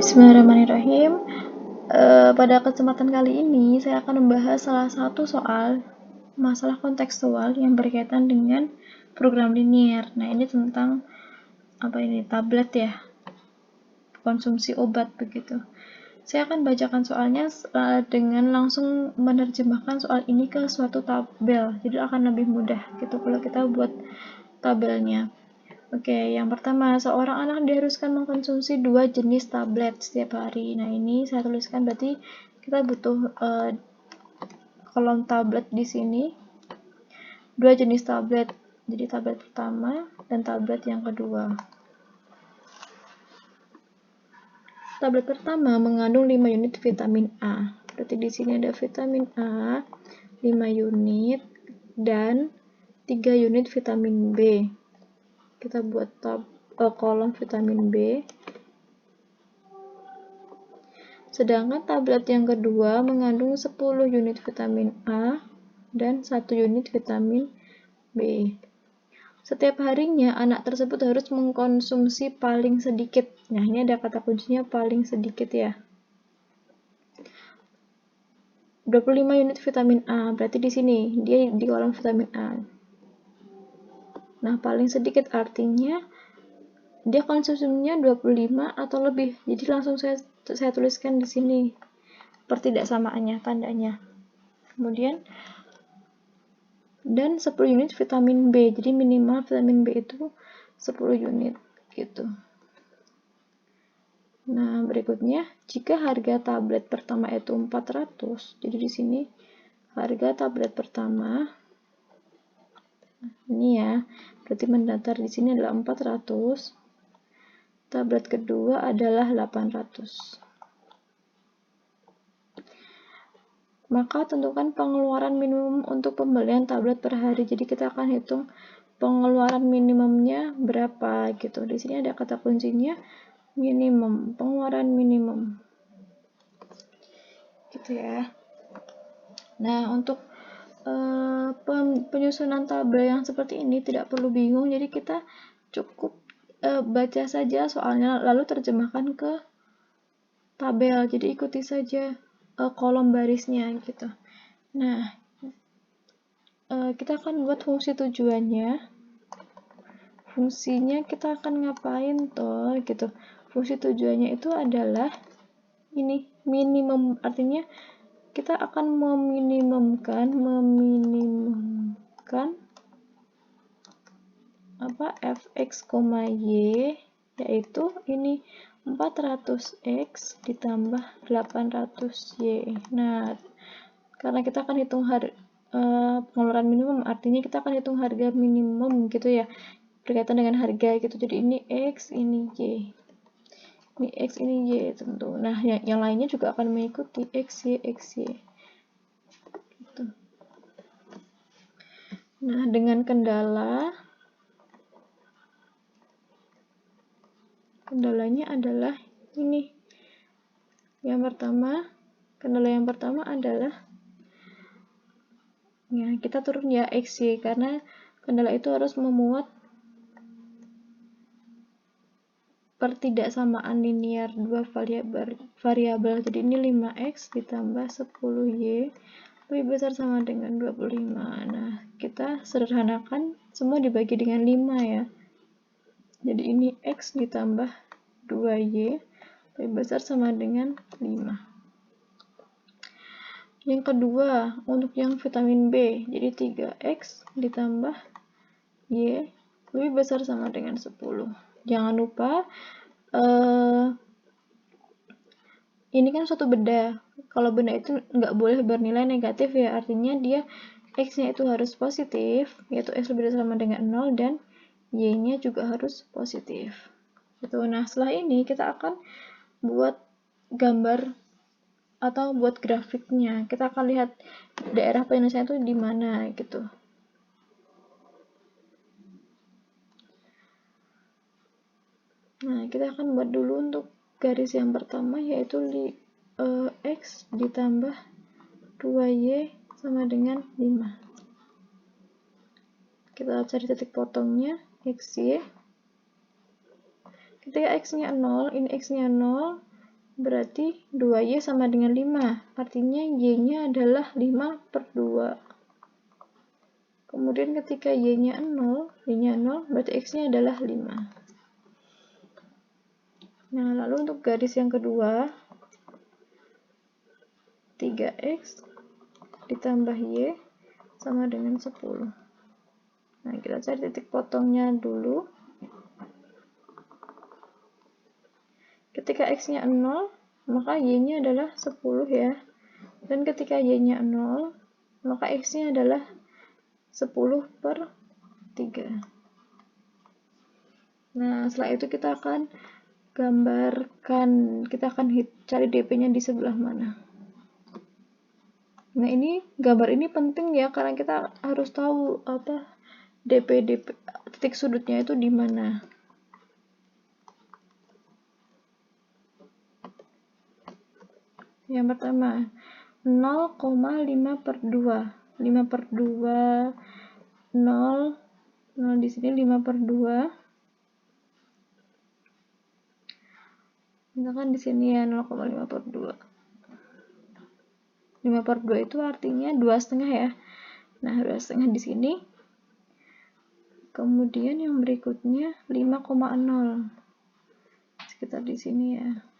Bismillahirrahmanirrahim. Pada kesempatan kali ini saya akan membahas salah satu soal masalah kontekstual yang berkaitan dengan program linier. Nah, ini tentang tablet ya, konsumsi obat begitu. Saya akan bacakan soalnya dengan langsung menerjemahkan soal ini ke suatu tabel, jadi akan lebih mudah gitu kalau kita buat tabelnya. Oke, yang pertama, seorang anak diharuskan mengkonsumsi 2 jenis tablet setiap hari. Nah, ini saya tuliskan berarti kita butuh kolom tablet di sini. 2 jenis tablet. Jadi tablet pertama dan tablet yang kedua. Tablet pertama mengandung 5 unit vitamin A. Berarti di sini ada vitamin A 5 unit dan 3 unit vitamin B. Kita buat kolom vitamin B. Sedangkan tablet yang kedua mengandung 10 unit vitamin A dan 1 unit vitamin B. Setiap harinya anak tersebut harus mengkonsumsi paling sedikit. Nah, ini ada kata kuncinya paling sedikit ya. 25 unit vitamin A, berarti di sini dia di kolom vitamin A. Nah, paling sedikit artinya dia konsumsinya 25 atau lebih. Jadi langsung saya tuliskan di sini pertidaksamaannya, tandanya. Kemudian dan 10 unit vitamin B. Jadi minimal vitamin B itu 10 unit gitu. Nah, berikutnya jika harga tablet pertama itu 400, jadi di sini harga tablet pertama ini ya, berarti mendaftar di sini adalah 400. Tablet kedua adalah 800. Maka tentukan pengeluaran minimum untuk pembelian tablet per hari. Jadi kita akan hitung pengeluaran minimumnya berapa gitu. Di sini ada kata kuncinya minimum, pengeluaran minimum. Gitu ya. Nah, untuk penyusunan tabel yang seperti ini tidak perlu bingung, jadi kita cukup baca saja soalnya lalu terjemahkan ke tabel, jadi ikuti saja kolom barisnya gitu. Nah, kita akan buat fungsi tujuannya. Fungsinya kita akan ngapain toh gitu. Fungsi tujuannya itu adalah ini minimum, artinya kita akan meminimumkan fx, y, yaitu ini 400x ditambah 800y. Nah, karena kita akan hitung pengeluaran minimum, artinya kita akan hitung harga minimum gitu ya, berkaitan dengan harga gitu. Jadi ini x, ini y. Ini x, ini y tentu. Nah, yang lainnya juga akan mengikuti x, y, gitu. Nah, dengan kendalanya adalah ini. Kendala yang pertama adalah ya, kita turun ya x, y, karena kendala itu harus memuat pertidaksamaan linier dua variabel. Jadi ini 5x ditambah 10y lebih besar sama dengan 25. Nah, kita sederhanakan semua dibagi dengan 5 ya. Jadi ini x ditambah 2y lebih besar sama dengan 5. Yang kedua, untuk yang vitamin B, jadi 3x ditambah y lebih besar sama dengan 10. Jangan lupa ini kan suatu benda. Kalau benda itu nggak boleh bernilai negatif ya, artinya dia x-nya itu harus positif, yaitu x lebih besar sama dengan 0, dan y-nya juga harus positif. Gitu. Nah, setelah ini kita akan buat gambar atau buat grafiknya. Kita akan lihat daerah penyelesaian itu di mana gitu. Nah, kita akan buat dulu untuk garis yang pertama, yaitu x ditambah 2y sama dengan 5. Kita cari titik potongnya, xy. Ketika x-nya 0, ini x-nya 0, berarti 2Y sama dengan 5. Artinya Y-nya adalah 5/2. Kemudian ketika Y-nya 0, berarti X-nya adalah 5. Nah, lalu untuk garis yang kedua, 3X ditambah Y sama dengan 10. Nah, kita cari titik potongnya dulu. Ketika X-nya 0, maka Y-nya adalah 10 ya. Dan ketika Y-nya 0, maka X-nya adalah 10/3. Nah, setelah itu kita akan gambarkan, kita akan cari DP-nya di sebelah mana. Nah, ini gambar ini penting ya, karena kita harus tahu apa DP titik sudutnya itu di mana. Yang pertama, 0,5/2. 5/2, 0 di sini 5/2. Misalkan di sini ya 0,5/2. 5/2 itu artinya 2,5 ya. Nah, 2,5 di sini. Kemudian yang berikutnya 5,0. Sekitar di sini ya.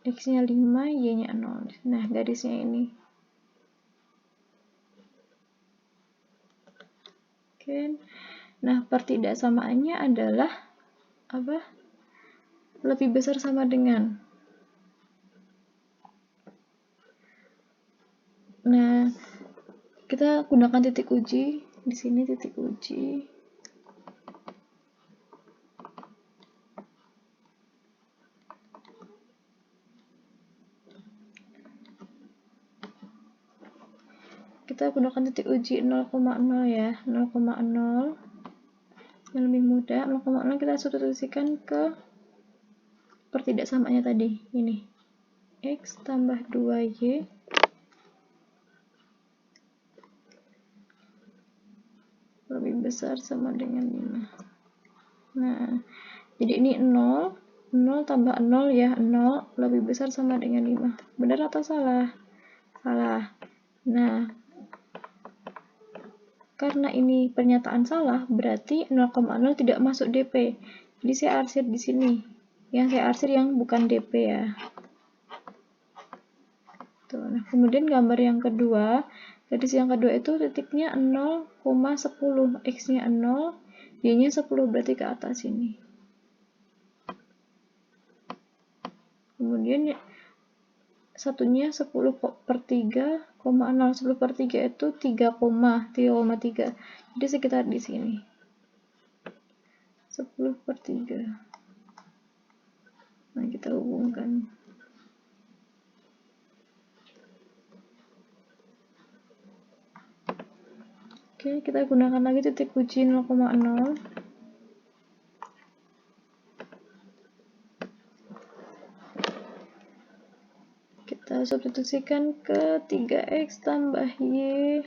X-nya 5, Y-nya 0. Nah, garisnya ini. Oke. Nah, pertidaksamaannya adalah apa? Lebih besar sama dengan. Nah, kita gunakan titik uji. Di sini titik uji. Kita gunakan titik uji 0,0 ya. 0,0. Yang lebih mudah, 0,0 kita substitusikan ke pertidaksamaannya tadi. Ini. X tambah 2Y lebih besar sama dengan 5. Nah, jadi ini 0 tambah 0 ya, 0 lebih besar sama dengan 5. Benar atau salah? Salah. Nah, karena ini pernyataan salah, berarti 0,0 tidak masuk DP. Jadi saya arsir di sini. Yang saya arsir yang bukan DP ya. Tuh, nah, kemudian gambar yang kedua, garis yang kedua itu titiknya 0,10. X-nya 0, Y-nya 10, berarti ke atas ini. Kemudian satunya 10/3,0. 10/3 itu 3,3. Jadi sekitar di sini. 10/3. Nah, kita hubungkan. Oke, kita gunakan lagi titik uji 0,0. Kita substitusikan ke 3X tambah Y.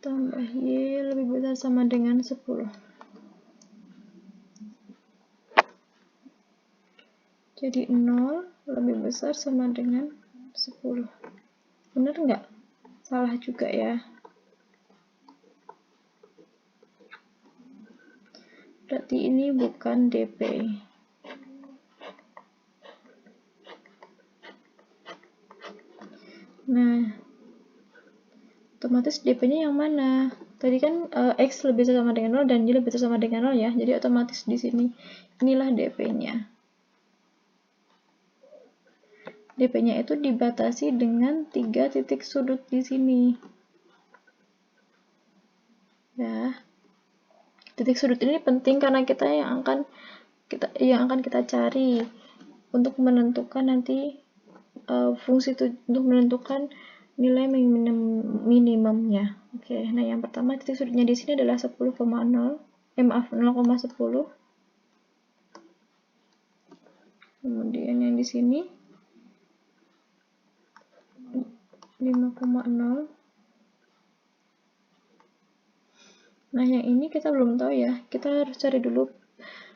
Tambah Y lebih besar sama dengan 10. Jadi 0 lebih besar sama dengan 10. Benar nggak? Salah juga ya. Berarti ini bukan DP. Nah, otomatis DP-nya yang mana? Tadi kan X lebih besar sama dengan 0 dan Y lebih besar sama dengan 0 ya. Jadi otomatis di sini inilah DP-nya. DP-nya itu dibatasi dengan 3 titik sudut di sini. Ya. Titik sudut ini penting karena kita yang akan kita cari untuk menentukan nanti fungsi untuk menentukan nilai minimumnya. Oke, nah yang pertama titik sudutnya di sini adalah 0,10. Kemudian yang di sini 5,0. Nah, yang ini kita belum tahu ya. Kita harus cari dulu.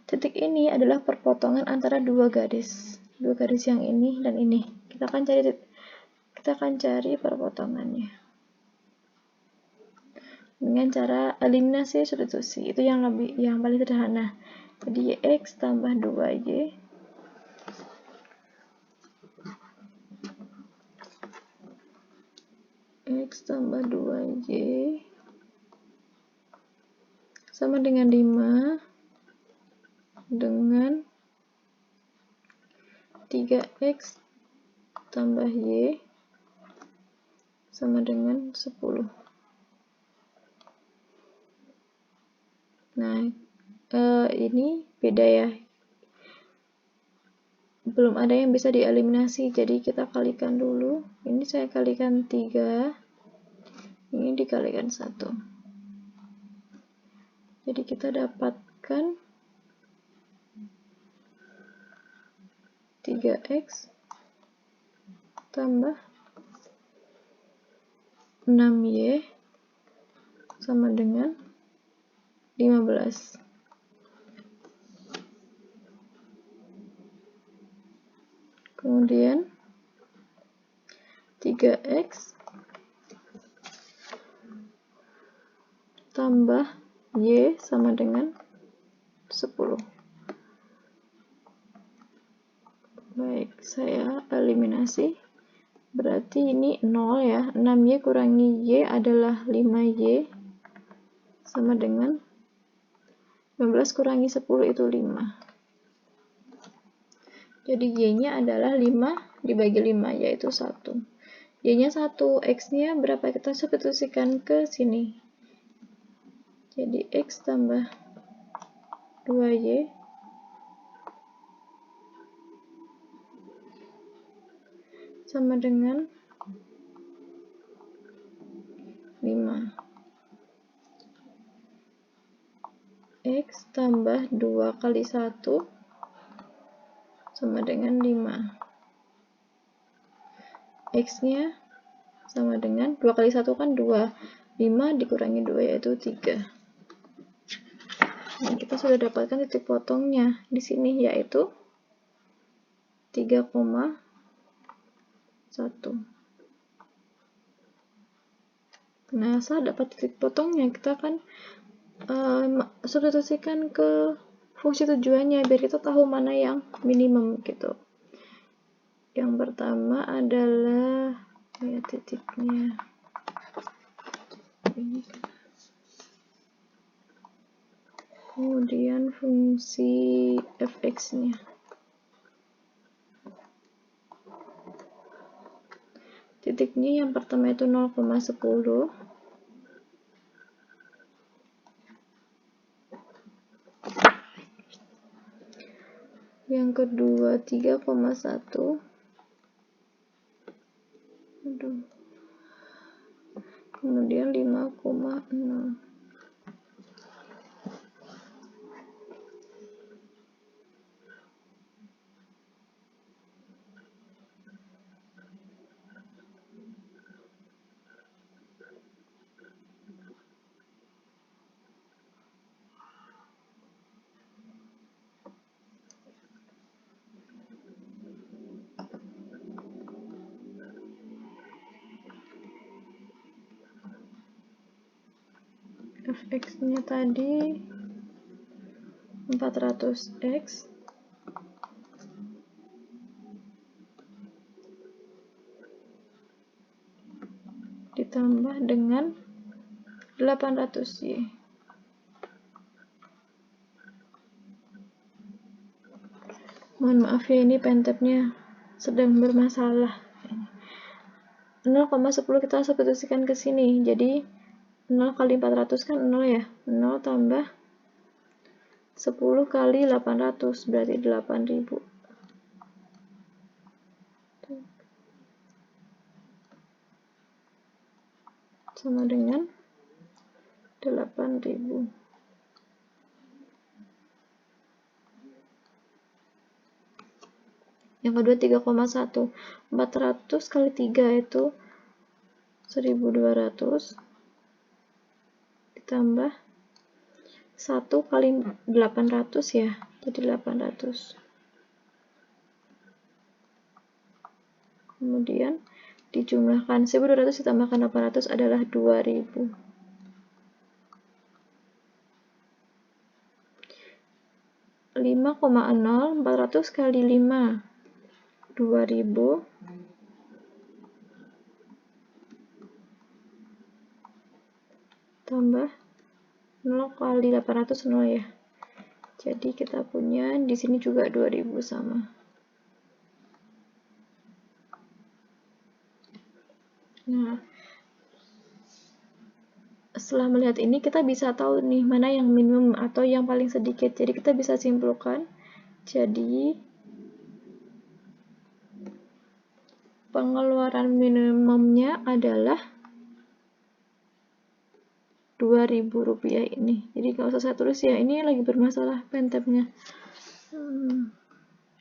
Titik ini adalah perpotongan antara dua garis yang ini dan ini. Kita akan cari perpotongannya dengan cara eliminasi substitusi. Itu yang paling sederhana. Jadi x tambah 2y x tambah 2y sama dengan 5 dengan 3x tambah y sama dengan 10. Nah, ini beda ya. Belum ada yang bisa dieliminasi, jadi kita kalikan dulu. Ini saya kalikan 3, ini dikalikan 1. Jadi kita dapatkan 3x tambah 6y sama dengan 15. Kemudian 3x tambah y sama dengan 10. Baik, saya eliminasi. Berarti ini 0 ya. 6y kurangi y adalah 5y sama dengan 15 kurangi 10 itu 5. Jadi y-nya adalah 5 dibagi 5, yaitu 1. Y-nya 1, x-nya berapa? Kita substitusikan ke sini. Jadi x tambah 2y sama dengan 5. X tambah 2 kali 1 sama dengan 5. X-nya sama dengan 2 kali 1 kan 2. 5 dikurangi 2 yaitu 3. Nah, kita sudah dapatkan titik potongnya di sini yaitu 3,1. Nah, saat dapat titik potongnya, kita akan substitusikan ke fungsi tujuannya biar kita tahu mana yang minimum gitu. Yang pertama adalah titiknya ini. Kemudian fungsi fx-nya. Titiknya yang pertama itu 0,10. Yang kedua 3,1. Kemudian 5,0. Fx-nya tadi 400x ditambah dengan 800y. Mohon maaf ya, ini pentapnya sedang bermasalah. 0,10 kita substitusikan ke sini, jadi 0 kali 400 kan 0 ya. 0 tambah 10 kali 800 berarti 8000. Sama dengan 8000. Yang kedua 3,1. 400 kali 3 itu 1200 ditambah 1 kali 800 ya, jadi 800. Kemudian dijumlahkan 1200 ditambahkan 800 adalah 2000. 5,0 400 kali 5 2000 tambah 0 kali 800 0 ya. Jadi kita punya di sini juga 2000 sama. Nah, setelah melihat ini kita bisa tahu nih mana yang minimum atau yang paling sedikit. Jadi kita bisa simpulkan. Jadi pengeluaran minimumnya adalah Rp2.000 ini. Jadi nggak usah saya tulis ya, ini lagi bermasalah pentabnya.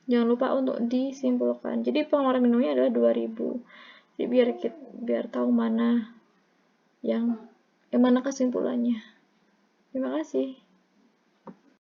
Jangan lupa untuk disimpulkan. Jadi pengeluaran minimumnya adalah 2000. Jadi biar tahu mana yang mana kesimpulannya. Terima kasih.